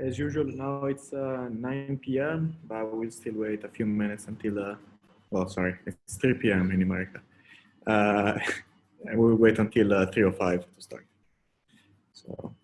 As usual, now it's 9 p.m., but we'll still wait a few minutes until, well, sorry, it's 3 p.m. in America. And we'll wait until 3:05 to start. So.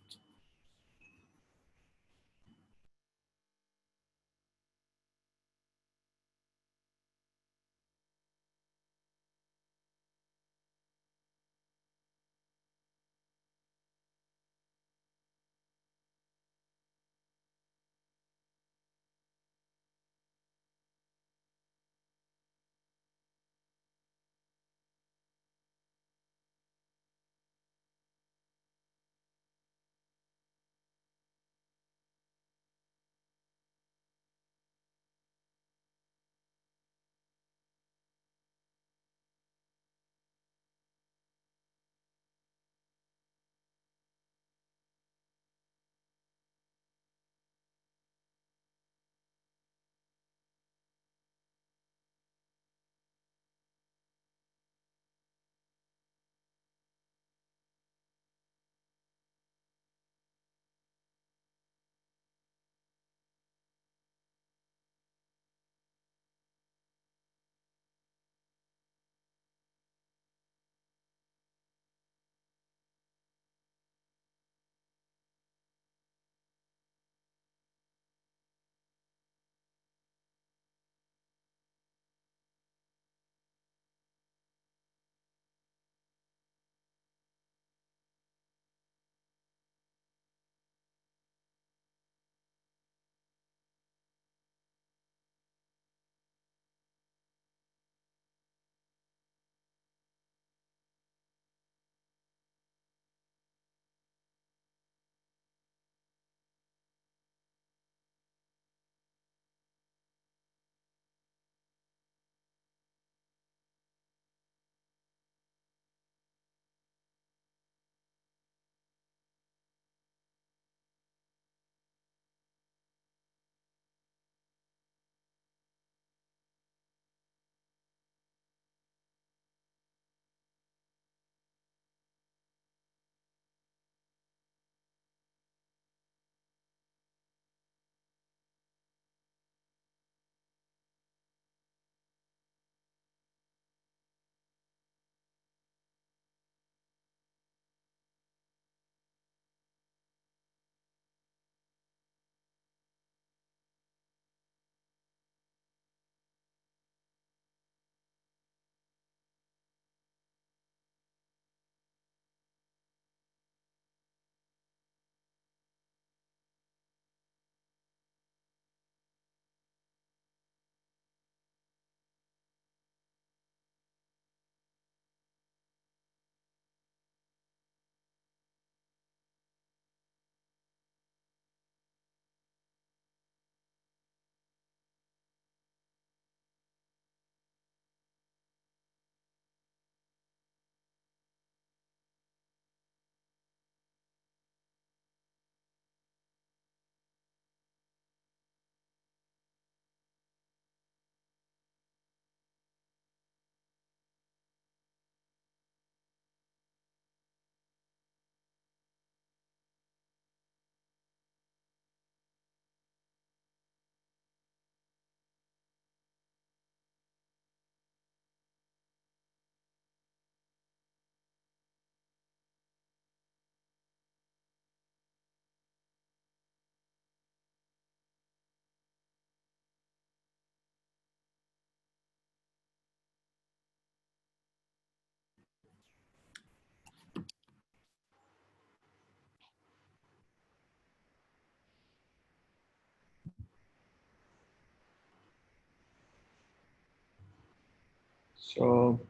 So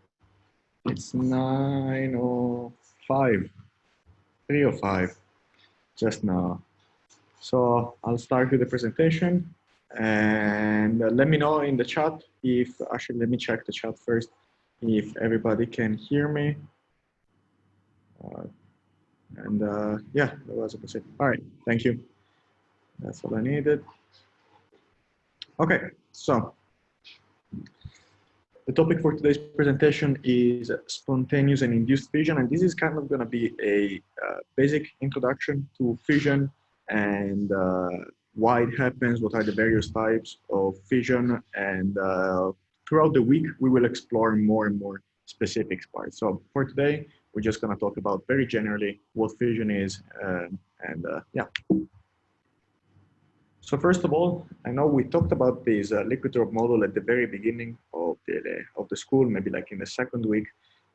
it's 9:05, 3:05 just now. So I'll start with the presentation, and let me know in the chat if, actually let me check the chat first, if everybody can hear me. Yeah, that was it. All right, thank you. That's all I needed. Okay, so the topic for today's presentation is spontaneous and induced fission, and this is kind of going to be a basic introduction to fission and why it happens, what are the various types of fission, and throughout the week, we will explore more and more specific parts. So for today, we're just gonna talk about very generally what fission is, yeah. So first of all, I know we talked about this liquid drop model at the very beginning of the school, maybe like in the second week.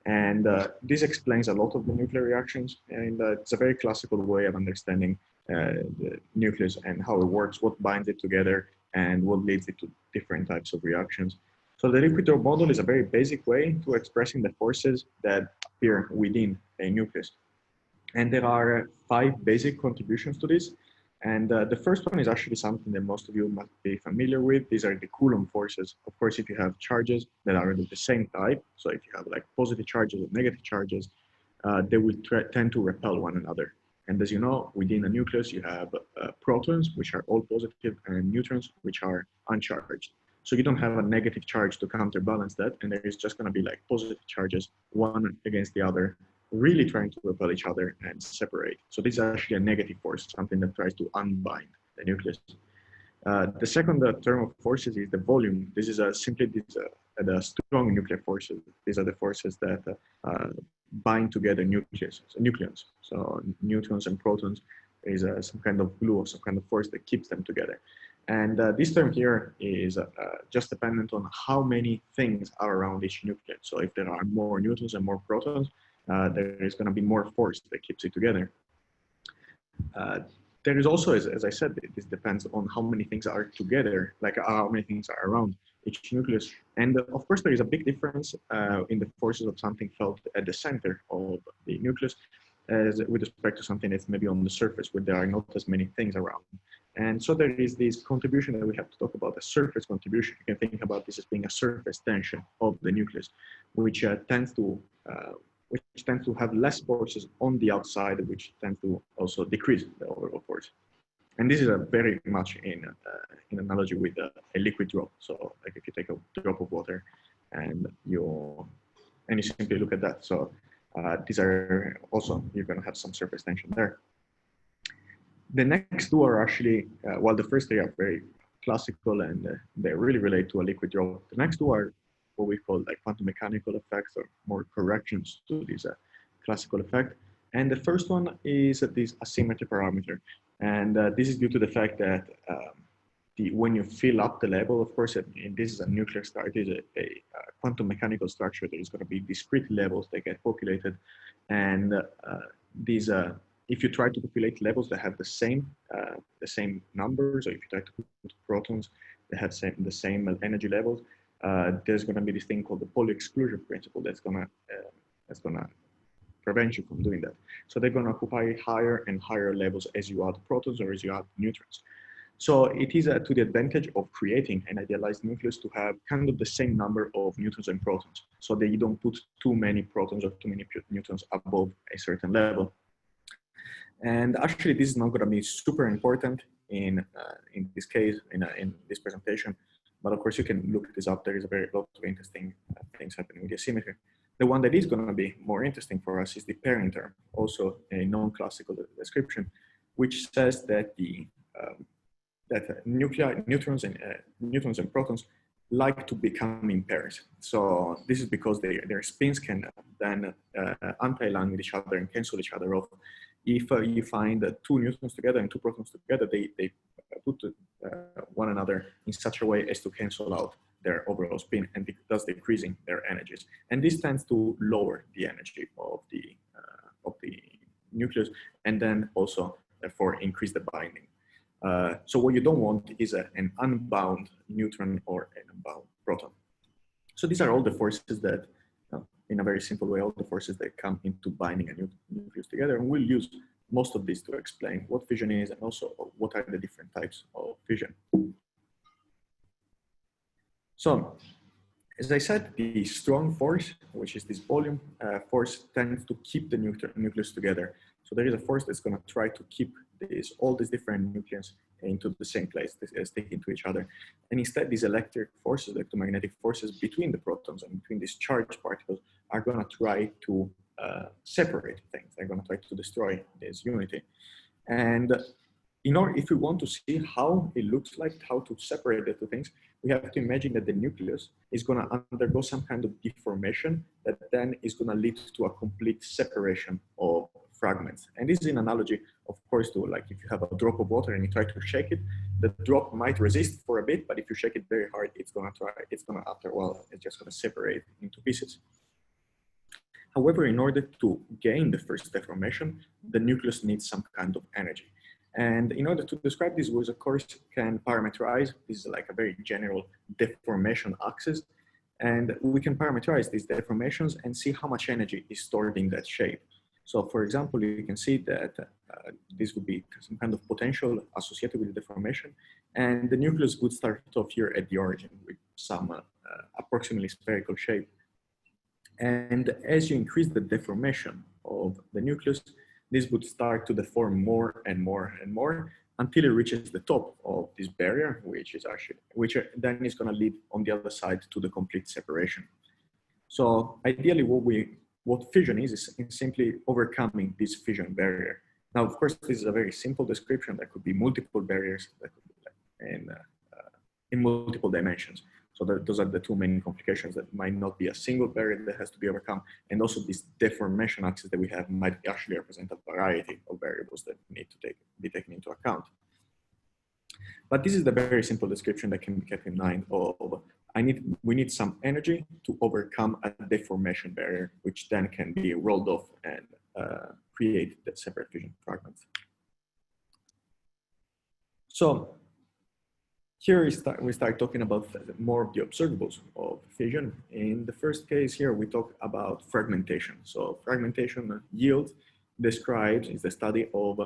And this explains a lot of the nuclear reactions. And it's a very classical way of understanding the nucleus and how it works, what binds it together, and what leads it to different types of reactions. So the liquid drop model is a very basic way to expressing the forces that appear within a nucleus. And there are 5 basic contributions to this. And the first one is actually something that most of you must be familiar with. These are the Coulomb forces. Of course, if you have charges that are of the same type, so if you have like positive charges or negative charges, they will tend to repel one another. And as you know, within a nucleus, you have protons, which are all positive, and neutrons, which are uncharged. So you don't have a negative charge to counterbalance that, and there is just going to be like positive charges, one against the other, really trying to repel each other and separate. So this is actually a negative force, something that tries to unbind the nucleus. The second term of forces is the volume. This is simply the strong nuclear forces. These are the forces that bind together nucleons. So neutrons and protons is some kind of glue or some kind of force that keeps them together. And this term here is just dependent on how many things are around each nucleon. So if there are more neutrons and more protons, there is going to be more force that keeps it together. There is also, as I said, this depends on how many things are together, like how many things are around each nucleus. And of course, there is a big difference in the forces of something felt at the center of the nucleus as with respect to something that's maybe on the surface where there are not as many things around. And so there is this contribution that we have to talk about, a surface contribution. You can think about this as being a surface tension of the nucleus, which tends to have less forces on the outside, which tends to also decrease the overall force. And this is very much in analogy with a liquid drop. So like if you take a drop of water and you simply look at that. So these are also, you're going to have some surface tension there. The next two are actually, while the first three are very classical and they really relate to a liquid drop, the next two are what we call like quantum mechanical effects or more corrections to this classical effect. And the first one is this asymmetry parameter. And this is due to the fact that when you fill up the level, of course, and this is a nuclear star, it is a quantum mechanical structure. There is going to be discrete levels that get populated. And these, if you try to populate levels that have the same numbers, or if you try to put protons that have the same energy levels, there's going to be this thing called the Pauli exclusion principle that's gonna prevent you from doing that. So they're going to occupy higher and higher levels as you add protons or as you add neutrons. So it is to the advantage of creating an idealized nucleus to have kind of the same number of neutrons and protons, so that you don't put too many protons or too many neutrons above a certain level. And actually, this is not going to be super important in this case, in this presentation. But of course, you can look this up. There is a very lot of interesting things happening with the asymmetry. The one that is going to be more interesting for us is the pairing term, also a non-classical description, which says that neutrons and protons like to become in pairs. So this is because their spins can then anti-align with each other and cancel each other off. If you find 2 neutrons together and 2 protons together, they put one another in such a way as to cancel out their overall spin, and thus decreasing their energies. And this tends to lower the energy of the nucleus, and then also therefore increase the binding. So what you don't want is an unbound neutron or an unbound proton. So these are all the forces that, in a very simple way, all the forces that come into binding a nucleus together. And we'll use most of this to explain what fission is and also what are the different types of fission. So, as I said, the strong force, which is this volume force, tends to keep the nucleus together. So there is a force that's going to try to keep all these different nucleons into the same place, sticking to each other. And instead, these electric forces, electromagnetic forces between the protons and between these charged particles are going to try to separate things. They're going to try to destroy this unity. And if we want to see how it looks like, how to separate the two things, we have to imagine that the nucleus is going to undergo some kind of deformation that then is going to lead to a complete separation of fragments. And this is an analogy, of course, to like if you have a drop of water and you try to shake it, the drop might resist for a bit, but if you shake it very hard, it's going to after a while, it's just going to separate into pieces. However, in order to gain the first deformation, the nucleus needs some kind of energy. And in order to describe this, we of course can parameterize. This is like a very general deformation axis. And we can parameterize these deformations and see how much energy is stored in that shape. So for example, you can see that this would be some kind of potential associated with the deformation. And the nucleus would start off here at the origin with some approximately spherical shape. And as you increase the deformation of the nucleus, this would start to deform more and more and more until it reaches the top of this barrier, which then is going to lead on the other side to the complete separation. So ideally, what fission is simply overcoming this fission barrier. Now, of course, this is a very simple description. There could be multiple barriers that could be in multiple dimensions. So those are the two main complications. That might not be a single barrier that has to be overcome. And also this deformation axis that we have might actually represent a variety of variables that need to be taken into account. But this is the very simple description that can be kept in mind of we need some energy to overcome a deformation barrier, which then can be rolled off and create the separate fission fragments. So here we start talking about more of the observables of fission. In the first case here, we talk about fragmentation. So fragmentation yield is the study of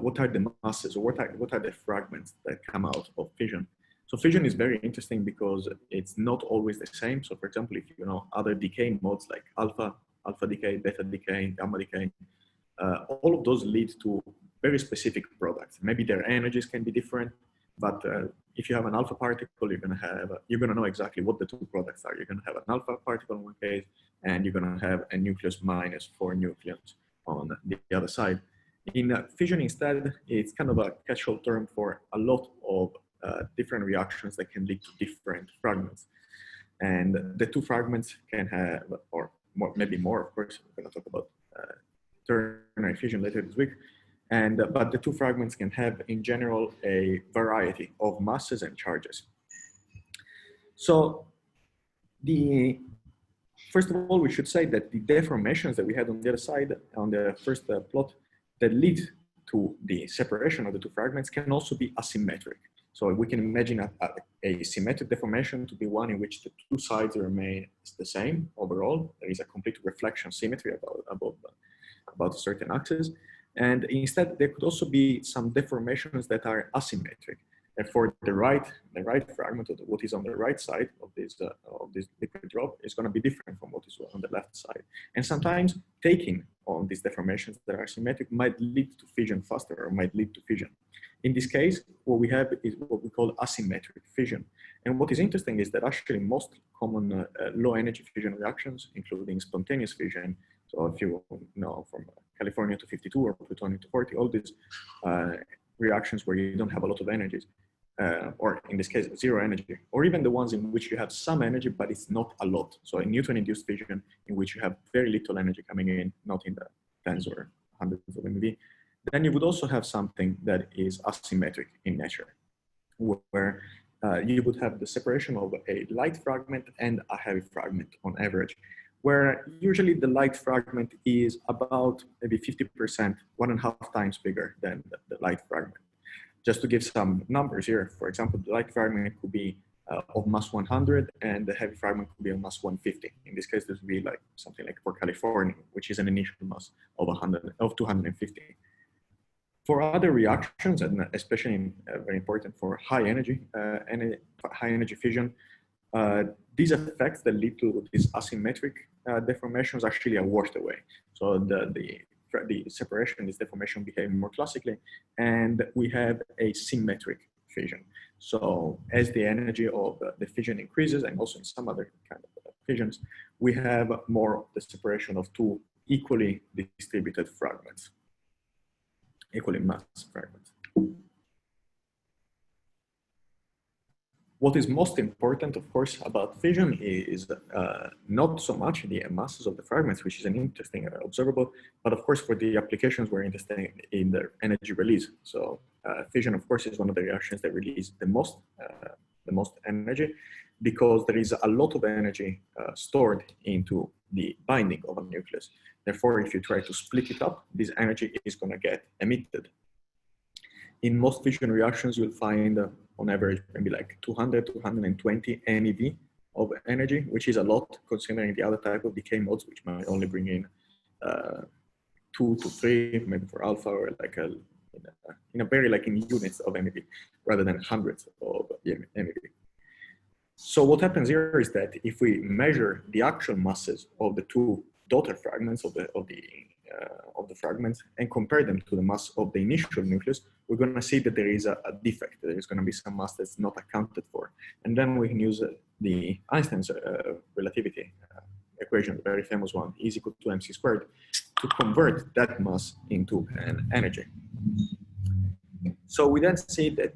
what are the masses or what are the fragments that come out of fission. So fission is very interesting because it's not always the same. So for example, if you know other decay modes like alpha decay, beta decay, gamma decay, all of those lead to very specific products. Maybe their energies can be different, but if you have an alpha particle, you're gonna know exactly what the two products are. You're gonna have an alpha particle in one case, and you're gonna have a nucleus minus 4 nucleons on the other side. In fission instead, it's kind of a catch-all term for a lot of different reactions that can lead to different fragments. And the two fragments can have, or more, maybe more, of course, we're gonna talk about ternary fission later this week. But the two fragments can have, in general, a variety of masses and charges. So first of all, we should say that the deformations that we had on the other side, on the first plot, that lead to the separation of the two fragments can also be asymmetric. So we can imagine a symmetric deformation to be one in which the two sides remain the same overall. There is a complete reflection symmetry about a certain axis. And instead, there could also be some deformations that are asymmetric. Therefore, the right fragment of what is on the right side of this liquid drop is going to be different from what is on the left side. And sometimes taking on these deformations that are symmetric might lead to fission faster or might lead to fission. In this case, what we have is what we call asymmetric fission. And what is interesting is that actually most common low energy fission reactions, including spontaneous fission, so if you know from California to 52 or plutonium to 40, all these reactions where you don't have a lot of energies, or in this case, zero energy, or even the ones in which you have some energy, but it's not a lot. So in Newton-induced fission, in which you have very little energy coming in, not in the tens or hundreds of MeV, then you would also have something that is asymmetric in nature, where you would have the separation of a light fragment and a heavy fragment on average, where usually the light fragment is about maybe 50%, 1.5 times bigger than the light fragment. Just to give some numbers here, for example, the light fragment could be of mass 100 and the heavy fragment could be of mass 150. In this case, this would be like something like for California, which is an initial mass of 250. For other reactions, and especially very important for high energy fission, these effects that lead to these asymmetric deformations actually are washed away. So the separation, this deformation behave more classically, and we have a symmetric fission. So as the energy of the fission increases, and also in some other kind of fissions, we have more of the separation of two equally distributed fragments, equally mass fragments. What is most important, of course, about fission is not so much the masses of the fragments, which is an interesting observable, but of course, for the applications, we're interested in the energy release. So fission, of course, is one of the reactions that release the most energy, because there is a lot of energy stored into the binding of a nucleus. Therefore, if you try to split it up, this energy is going to get emitted. In most fission reactions, you'll find on average maybe like 200, 220 MeV of energy, which is a lot considering the other type of decay modes, which might only bring in 2 to 3, maybe for alpha, or like in a very like in units of MeV rather than hundreds of MeV. So what happens here is that if we measure the actual masses of the two daughter fragments of the fragments and compare them to the mass of the initial nucleus, we're going to see that there is a defect. There is going to be some mass that's not accounted for. And then we can use the Einstein's relativity equation, the very famous one, E is equal to mc squared, to convert that mass into an energy. So we then see that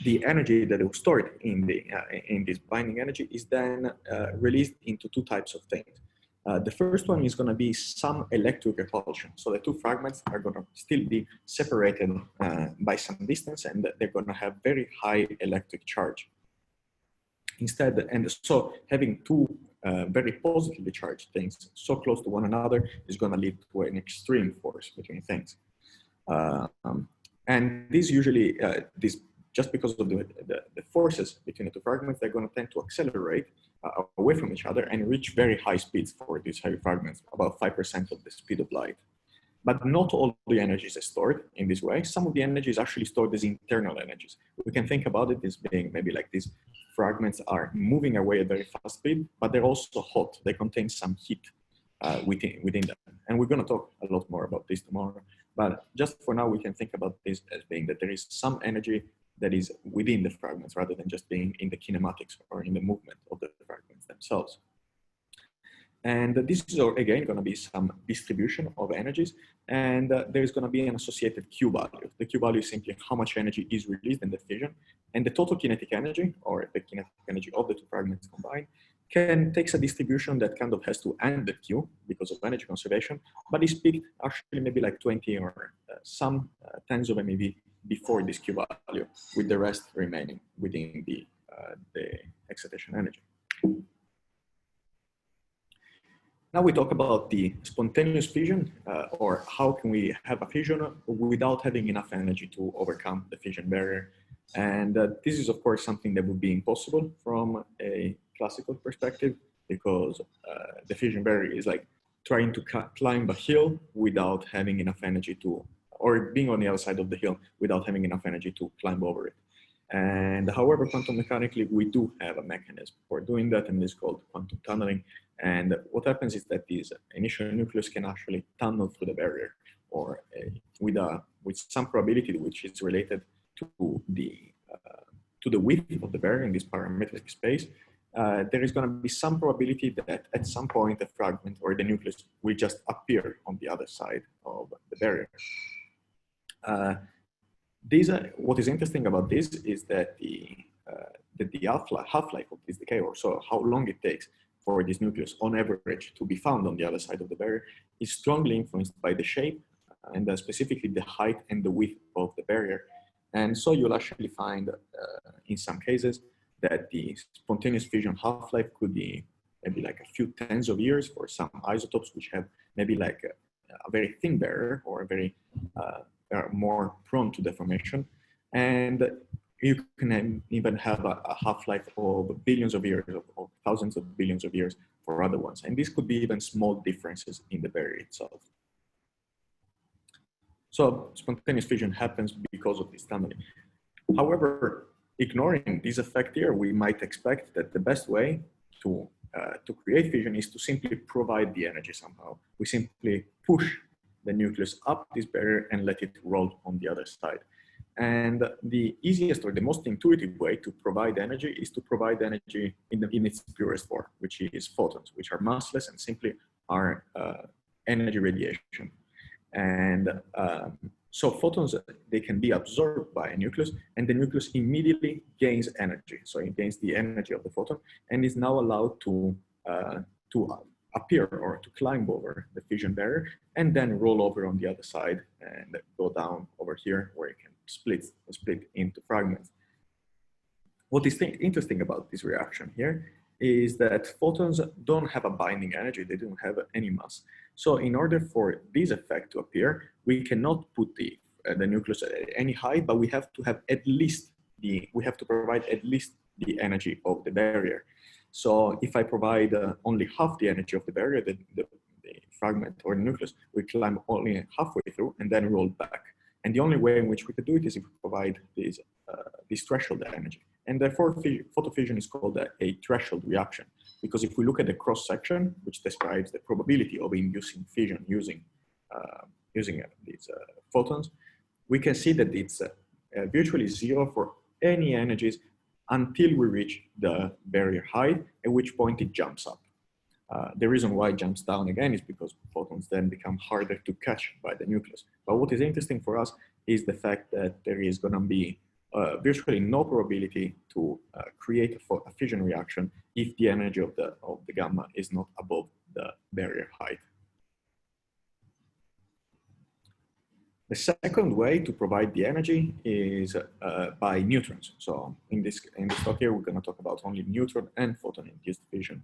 the energy that was stored in this binding energy is then released into two types of things. The first one is going to be some electric repulsion. So the two fragments are going to still be separated by some distance, and they're going to have very high electric charge. Instead, and so having two very positively charged things so close to one another is going to lead to an extreme force between things. And this usually, just because of the forces between the two fragments, they're going to tend to accelerate away from each other and reach very high speeds for these heavy fragments, about 5% of the speed of light. But not all the energy is stored in this way. Some of the energy is actually stored as internal energies. We can think about it as being maybe like these fragments are moving away at very fast speed, but they're also hot. They contain some heat within them. And we're going to talk a lot more about this tomorrow. But just for now, we can think about this as being that there is some energy that is within the fragments rather than just being in the kinematics or in the movement of the fragments themselves. And this is again going to be some distribution of energies, and there's going to be an associated Q value. The Q value is simply how much energy is released in the fission, and the total kinetic energy, or the kinetic energy of the two fragments combined, takes a distribution that kind of has to end at Q because of energy conservation, but is peaked actually maybe like 20 or some tens of MeV before this Q value, with the rest remaining within the excitation energy. Now we talk about the spontaneous fission, or how can we have a fission without having enough energy to overcome the fission barrier. And this is of course something that would be impossible from a classical perspective, because the fission barrier is like trying to climb a hill without having enough energy to, or being on the other side of the hill without having enough energy to climb over it. And however, quantum mechanically, we do have a mechanism for doing that, and it's called quantum tunneling. And what happens is that this initial nucleus can actually tunnel through the barrier, or with some probability which is related to the width of the barrier in this parametric space. There is going to be some probability that at some point the fragment or the nucleus will just appear on the other side of the barrier. What is interesting about this is that the half-life of this decay, or so how long it takes for this nucleus on average to be found on the other side of the barrier, is strongly influenced by the shape and specifically the height and the width of the barrier. And so you'll actually find in some cases that the spontaneous fission half-life could be maybe like a few tens of years for some isotopes which have maybe like a very thin barrier, or a very are more prone to deformation. And you can even have a half-life of billions of years, or thousands of billions of years for other ones. And this could be even small differences in the barrier itself. So spontaneous fission happens because of this tunneling. However, ignoring this effect here, we might expect that the best way to create fission is to simply provide the energy somehow. We simply push the nucleus up this barrier and let it roll on the other side. And the easiest or the most intuitive way to provide energy is to provide energy in its purest form, which is photons, which are massless and simply are energy radiation. And So photons, they can be absorbed by a nucleus, and the nucleus immediately gains energy. So it gains the energy of the photon and is now allowed to appear or to climb over the fission barrier and then roll over on the other side and go down over here where it can split into fragments. What is interesting about this reaction here is that photons don't have a binding energy, they don't have any mass. So in order for this effect to appear, we cannot put the nucleus at any height, but we have to have at least we have to provide at least the energy of the barrier. So if I provide only half the energy of the barrier, the fragment or the nucleus will climb only halfway through and then roll back. And the only way in which we could do it is if we provide this threshold energy. And therefore, photofission is called a threshold reaction, because if we look at the cross section, which describes the probability of inducing fission using these photons, we can see that it's virtually zero for any energies until we reach the barrier height, at which point it jumps up. The reason why it jumps down again is because photons then become harder to catch by the nucleus. But what is interesting for us is the fact that there is going to be virtually no probability to create a fission reaction if the energy of the gamma is not above the barrier height. The second way to provide the energy is by neutrons. So in this talk here, we're going to talk about only neutron and photon-induced fission.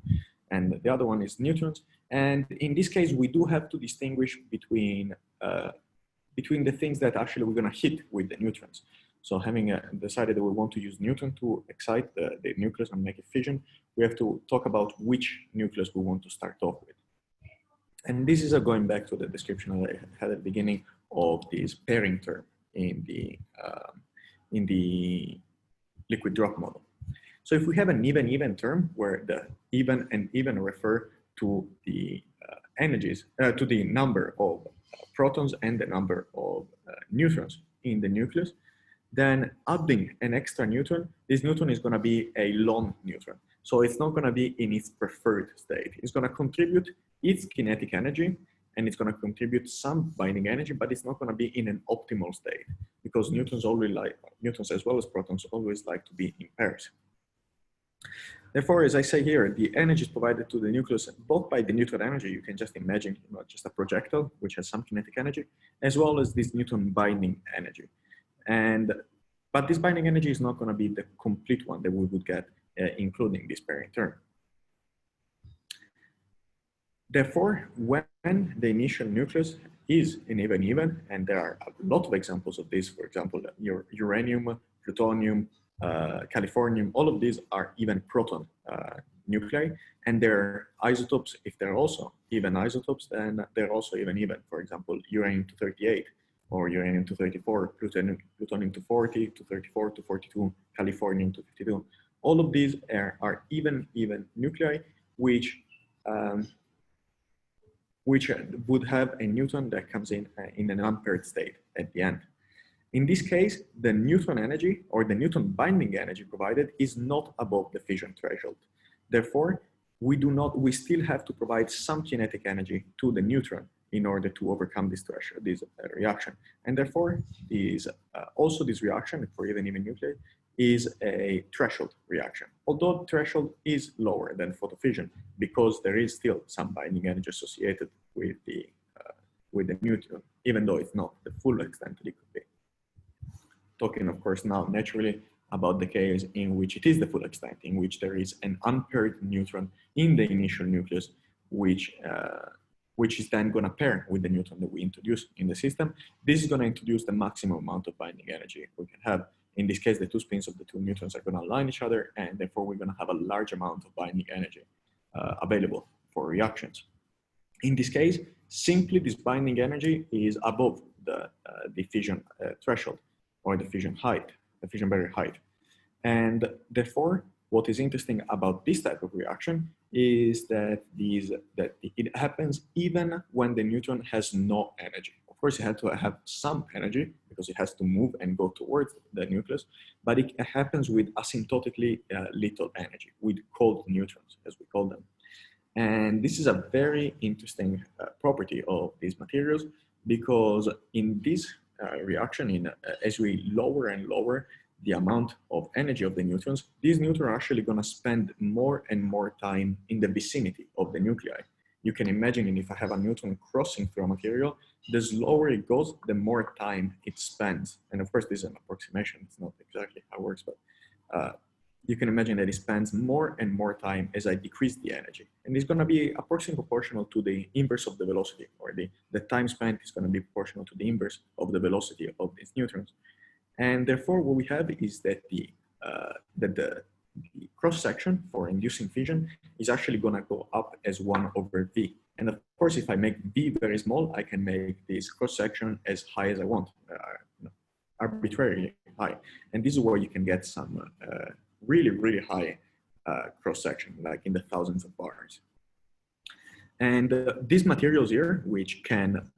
And the other one is neutrons. And in this case, we do have to distinguish between the things that actually we're going to hit with the neutrons. So having decided that we want to use neutron to excite the nucleus and make a fission, we have to talk about which nucleus we want to start off with. And this is going back to the description that I had at the beginning of this pairing term in the liquid drop model. So if we have an even term where the even and even refer to the energies, to the number of protons and the number of neutrons in the nucleus, then adding an extra neutron, this neutron is going to be a lone neutron. So it's not going to be in its preferred state. It's going to contribute its kinetic energy, and it's going to contribute some binding energy, but it's not going to be in an optimal state, because neutrons as well as protons always like to be in pairs. Therefore, as I say here, the energy is provided to the nucleus both by the neutron energy. You can just imagine, just a projectile which has some kinetic energy, as well as this neutron binding energy. But this binding energy is not going to be the complete one that we would get, including this pairing term. Therefore, when the initial nucleus is in even, and there are a lot of examples of this, for example, uranium, plutonium, californium, all of these are even proton nuclei, and their isotopes, if they're also even isotopes, then they're also even. For example, uranium-238 or uranium-234, plutonium-240, 234, 242, californium-252. All of these are even nuclei, which would have a neutron that comes in an unpaired state at the end. In this case, the neutron energy or the neutron binding energy provided is not above the fission threshold. Therefore, we still have to provide some kinetic energy to the neutron in order to overcome this threshold, this reaction. And therefore, also this reaction for even nuclei is a threshold reaction. Although threshold is lower than photofission because there is still some binding energy associated with the neutron, even though it's not the full extent that it could be. Talking, of course, now naturally about the case in which it is the full extent, in which there is an unpaired neutron in the initial nucleus, which is then going to pair with the neutron that we introduce in the system. This is going to introduce the maximum amount of binding energy we can have. In this case, the two spins of the two neutrons are going to align each other, and therefore we're going to have a large amount of binding energy available for reactions. In this case, simply this binding energy is above the fission threshold or the fission height, the fission barrier height. And therefore, what is interesting about this type of reaction is that it happens even when the neutron has no energy. Of course, it has to have some energy because it has to move and go towards the nucleus, but it happens with asymptotically little energy, with cold neutrons, as we call them. And this is a very interesting property of these materials, because in this reaction, as we lower and lower the amount of energy of the neutrons, these neutrons are actually going to spend more and more time in the vicinity of the nuclei. You can imagine if I have a neutron crossing through a material, the slower it goes, the more time it spends. And of course, this is an approximation. It's not exactly how it works, but you can imagine that it spends more and more time as I decrease the energy. And it's going to be approximately proportional to the inverse of the velocity, or the time spent is going to be proportional to the inverse of the velocity of these neutrons. And therefore, what we have is that the cross-section for inducing fission is actually going to go up as 1 over V. And of course, if I make V very small, I can make this cross-section as high as I want, arbitrarily high. And this is where you can get some really, really high cross-section, like in the thousands of bars. And these materials here, which can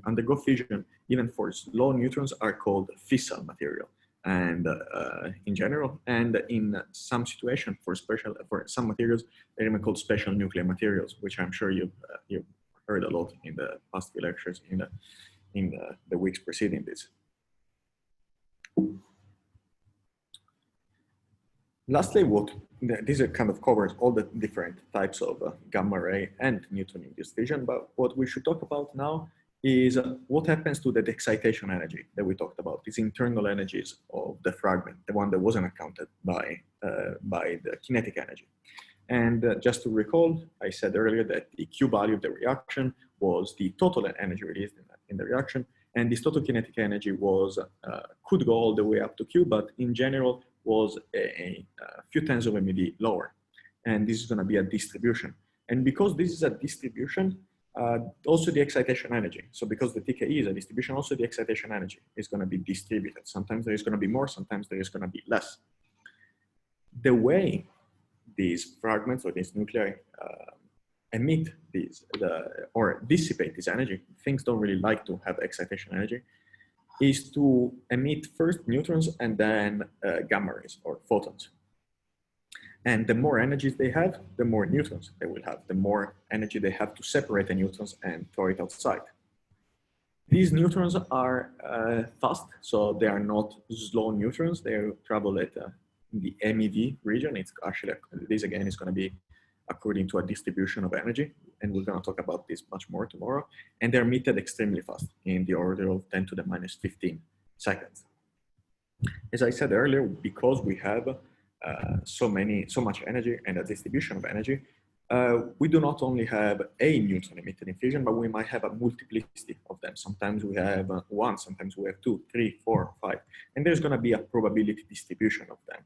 undergo fission even for slow neutrons, are called fissile material. And in general, and in some situations for some materials, they're even called special nuclear materials, which I'm sure you've heard a lot in the past few lectures in the weeks preceding this. Lastly, this kind of covers all the different types of gamma ray and neutron-induced fission, but what we should talk about now is what happens to the excitation energy that we talked about, these internal energies of the fragment, the one that wasn't accounted by the kinetic energy. And just to recall, I said earlier that the Q value of the reaction was the total energy released in the reaction, and this total kinetic energy was could go all the way up to Q, but in general was a few tens of MeV lower. And this is going to be a distribution. And because this is a distribution, also the excitation energy. So because the TKE is a distribution, also the excitation energy is going to be distributed. Sometimes there is going to be more, sometimes there is going to be less. The way these fragments or these nuclei emit or dissipate this energy, things don't really like to have excitation energy, is to emit first neutrons and then gamma rays or photons. And the more energies they have, the more neutrons they will have, the more energy they have to separate the neutrons and throw it outside. These neutrons are fast, so they are not slow neutrons. They travel at the MeV region. It's actually, this again is going to be according to a distribution of energy, and we're going to talk about this much more tomorrow. And they're emitted extremely fast, in the order of 10 to the minus 15 seconds. As I said earlier, because we have so much energy and a distribution of energy, we do not only have a neutron emitted in fission, but we might have a multiplicity of them. Sometimes we have 1, sometimes we have 2, 3, 4, 5, and there's going to be a probability distribution of them.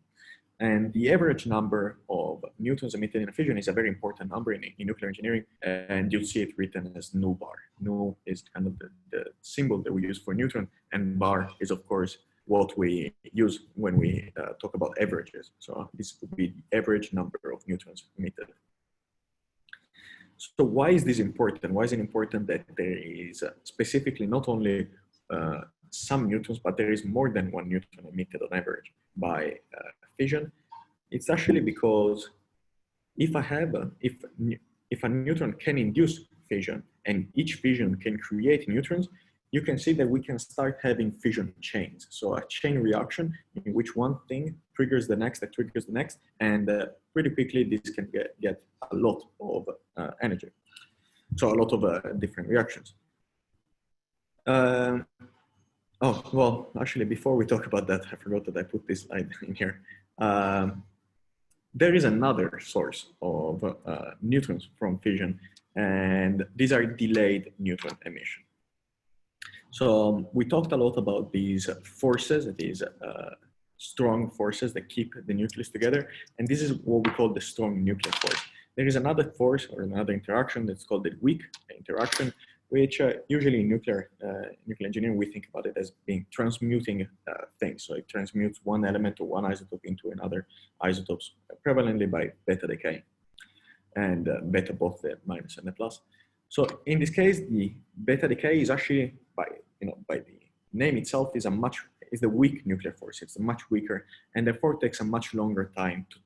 And the average number of neutrons emitted in a fission is a very important number in nuclear engineering, and you'll see it written as nu bar. Nu is kind of the symbol that we use for neutron, and bar is, of course, what we use when we talk about averages. So this would be the average number of neutrons emitted. So why is this important? Why is it important that there is specifically not only some neutrons, but there is more than one neutron emitted on average by fission? It's actually because if a neutron can induce fission and each fission can create neutrons, you can see that we can start having fission chains. So a chain reaction in which one thing triggers the next, that triggers the next, and pretty quickly this can get a lot of energy. So a lot of different reactions. Oh, well, actually, before we talk about that, I forgot that I put this slide in here. There is another source of neutrons from fission, and these are delayed neutron emission. So we talked a lot about these forces, these strong forces that keep the nucleus together, and this is what we call the strong nuclear force. There is another force or another interaction that's called the weak interaction, which usually in nuclear engineering, we think about it as being transmuting things. So it transmutes one element or one isotope into another isotopes prevalently by beta decay, and beta both the minus and the plus. So in this case, the beta decay is actually by the name itself is the weak nuclear force. It's much weaker, and therefore takes a much longer time to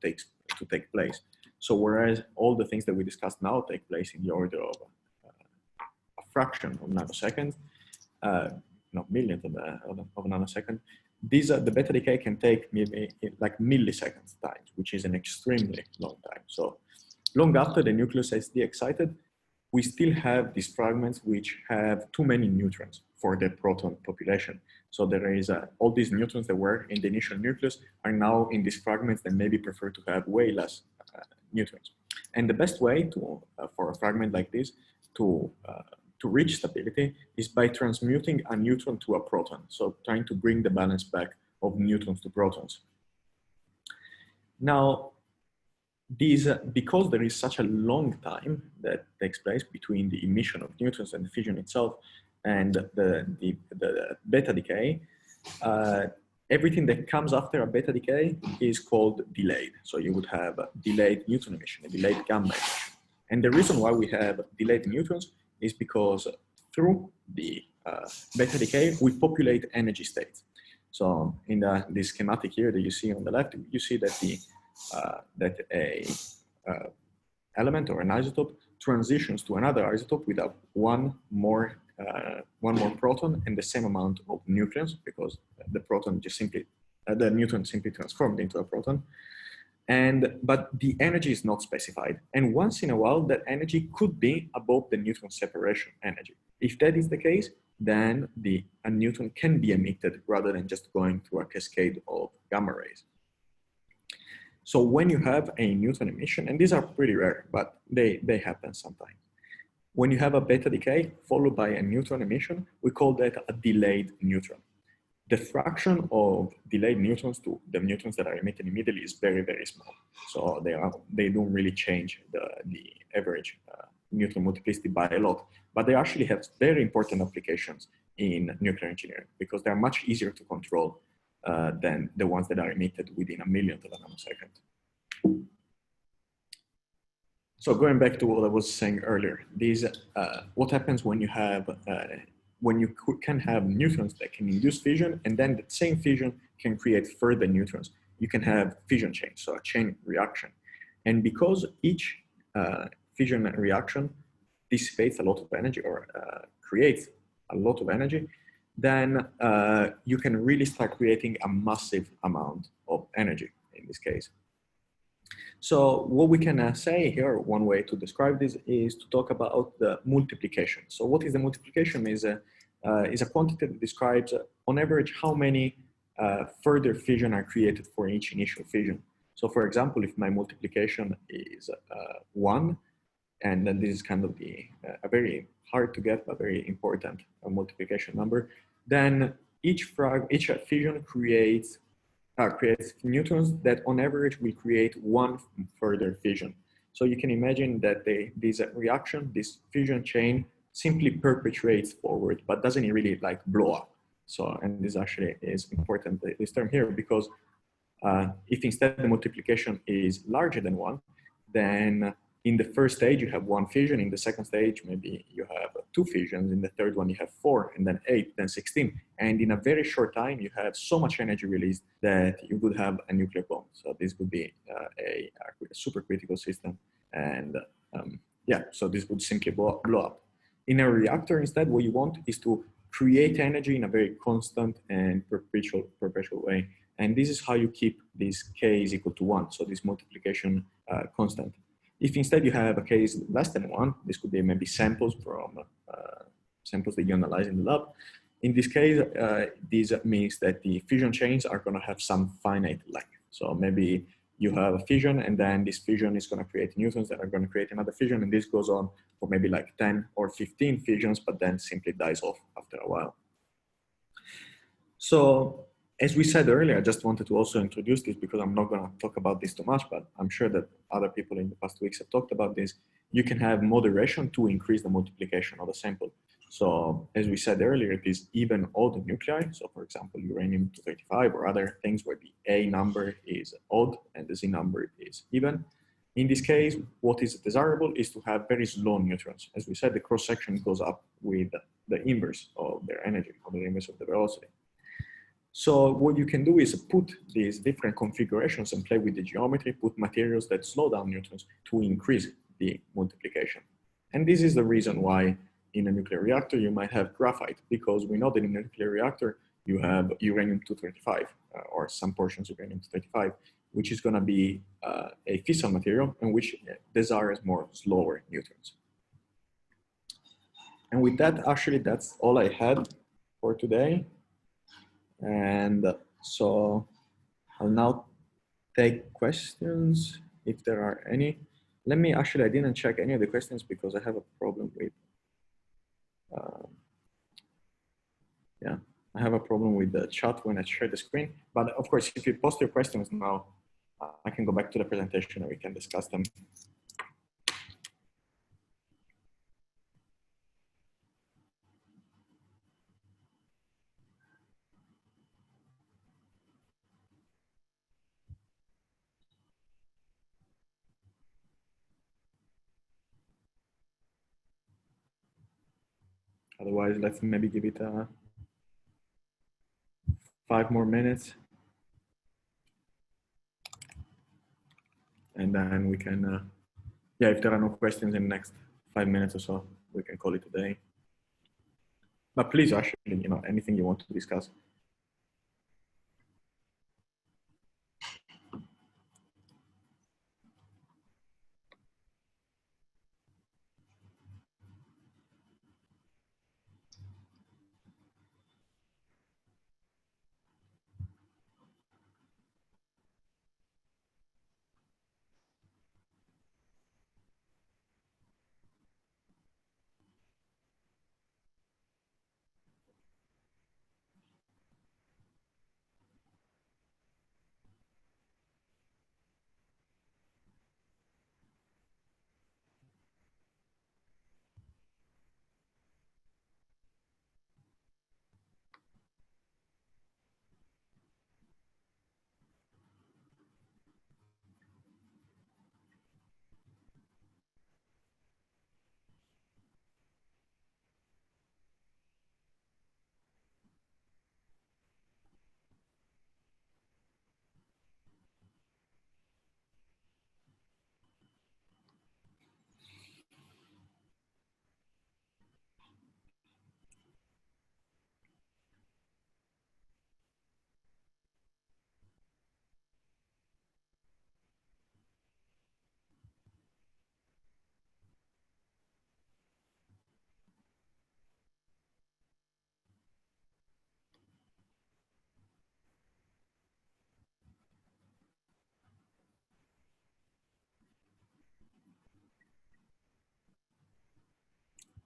take place. So whereas all the things that we discussed now take place in the order of a fraction of nanoseconds, millionth of a nanosecond, the beta decay can take maybe like milliseconds times, which is an extremely long time. So long after the nucleus is de-excited, we still have these fragments which have too many neutrons for the proton population. So there is all these neutrons that were in the initial nucleus are now in these fragments that maybe prefer to have way less neutrons. And the best way to for a fragment like this to reach stability is by transmuting a neutron to a proton. So trying to bring the balance back of neutrons to protons. Now, because there is such a long time that takes place between the emission of neutrons and the fission itself and the beta decay, everything that comes after a beta decay is called delayed. So you would have a delayed neutron emission, a delayed gamma emission. And the reason why we have delayed neutrons is because through the beta decay, we populate energy states. So in this schematic here that you see on the left, you see that a element or an isotope transitions to another isotope with one more proton and the same amount of neutrons, because the proton just simply, the neutron simply transformed into a proton. But the energy is not specified. And once in a while, that energy could be above the neutron separation energy. If that is the case, then a neutron can be emitted rather than just going through a cascade of gamma rays. So when you have a neutron emission, and these are pretty rare, but they happen sometimes. When you have a beta decay followed by a neutron emission, we call that a delayed neutron. The fraction of delayed neutrons to the neutrons that are emitted immediately is very, very small. So they don't really change the average neutron multiplicity by a lot, but they actually have very important applications in nuclear engineering because they're much easier to control than the ones that are emitted within a millionth of a nanosecond. So going back to what I was saying earlier, what happens when you have can have neutrons that can induce fission, and then the same fission can create further neutrons. You can have fission chains, so a chain reaction. And because each fission reaction dissipates a lot of energy or creates a lot of energy, then you can really start creating a massive amount of energy in this case. So what we can say here, one way to describe this is to talk about the multiplication. So what is the multiplication? Is a quantity that describes on average how many further fission are created for each initial fission. So for example, if my multiplication is 1, and then this is kind of a very hard to get but very important multiplication number, then each fission creates neutrons that on average will create 1 further fission. So you can imagine that this fission chain simply perpetuates forward, but doesn't really like blow up. So, and this actually is important, this term here, because if instead the multiplication is larger than 1, then in the first stage you have 1 fission, in the second stage maybe you have 2 fissions, in the third one you have 4, and then 8, then 16. And in a very short time you have so much energy released that you would have a nuclear bomb. So this would be a supercritical system, and yeah, so this would simply blow up. In a reactor instead, what you want is to create energy in a very constant and perpetual way. And this is how you keep this k is equal to 1, so this multiplication constant. If instead you have a case less than 1, this could be maybe samples from samples that you analyze in the lab. In this case, this means that the fission chains are going to have some finite length. So maybe you have a fission, and then this fission is going to create neutrons that are going to create another fission, and this goes on for maybe like 10 or 15 fissions, but then simply dies off after a while. So as we said earlier, I just wanted to also introduce this because I'm not going to talk about this too much, but I'm sure that other people in the past weeks have talked about this. You can have moderation to increase the multiplication of a sample. So as we said earlier, these even odd nuclei, so for example, uranium-235 or other things where the A number is odd and the Z number is even. In this case, what is desirable is to have very slow neutrons. As we said, the cross-section goes up with the inverse of their energy, or the inverse of the velocity. So what you can do is put these different configurations and play with the geometry, put materials that slow down neutrons to increase the multiplication. And this is the reason why in a nuclear reactor, you might have graphite, because we know that in a nuclear reactor, you have uranium-235, or some portions of uranium-235, which is going to be a fissile material, and which desires more slower neutrons. And with that, actually, that's all I had for today. And so I'll now take questions if there are any. Let me, actually, I didn't check any of the questions because I have a problem with, yeah, I have a problem with the chat when I share the screen. But of course, if you post your questions now, I can go back to the presentation and we can discuss them. Otherwise, let's maybe give it 5 more minutes. And then we can, yeah, if there are no questions in the next 5 minutes or so, we can call it a day. But please, actually, you know, anything you want to discuss.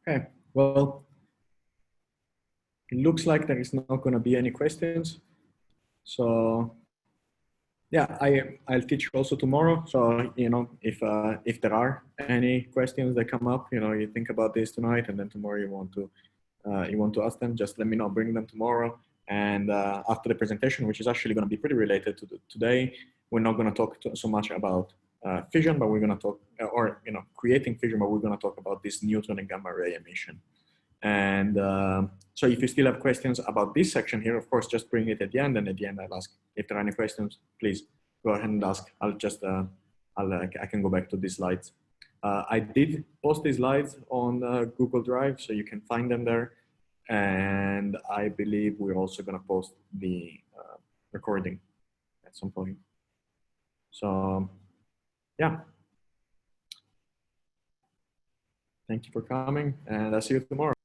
Okay, well, it looks like there is not going to be any questions. So yeah, I'll teach also tomorrow. So, you know, if there are any questions that come up, you know, you think about this tonight and then tomorrow you want to ask them, just let me know, bring them tomorrow. And after the presentation, which is actually going to be pretty related to today, we're not going to talk so much about fission, but we're going to talk, or, you know, creating fission, but we're going to talk about this neutron and gamma ray emission. And so if you still have questions about this section here, of course, just bring it at the end. And at the end, I'll ask if there are any questions, please go ahead and ask. I'll just, I can go back to these slides. I did post these slides on Google Drive, so you can find them there. And I believe we're also going to post the recording at some point. So yeah. Thank you for coming, and I'll see you tomorrow.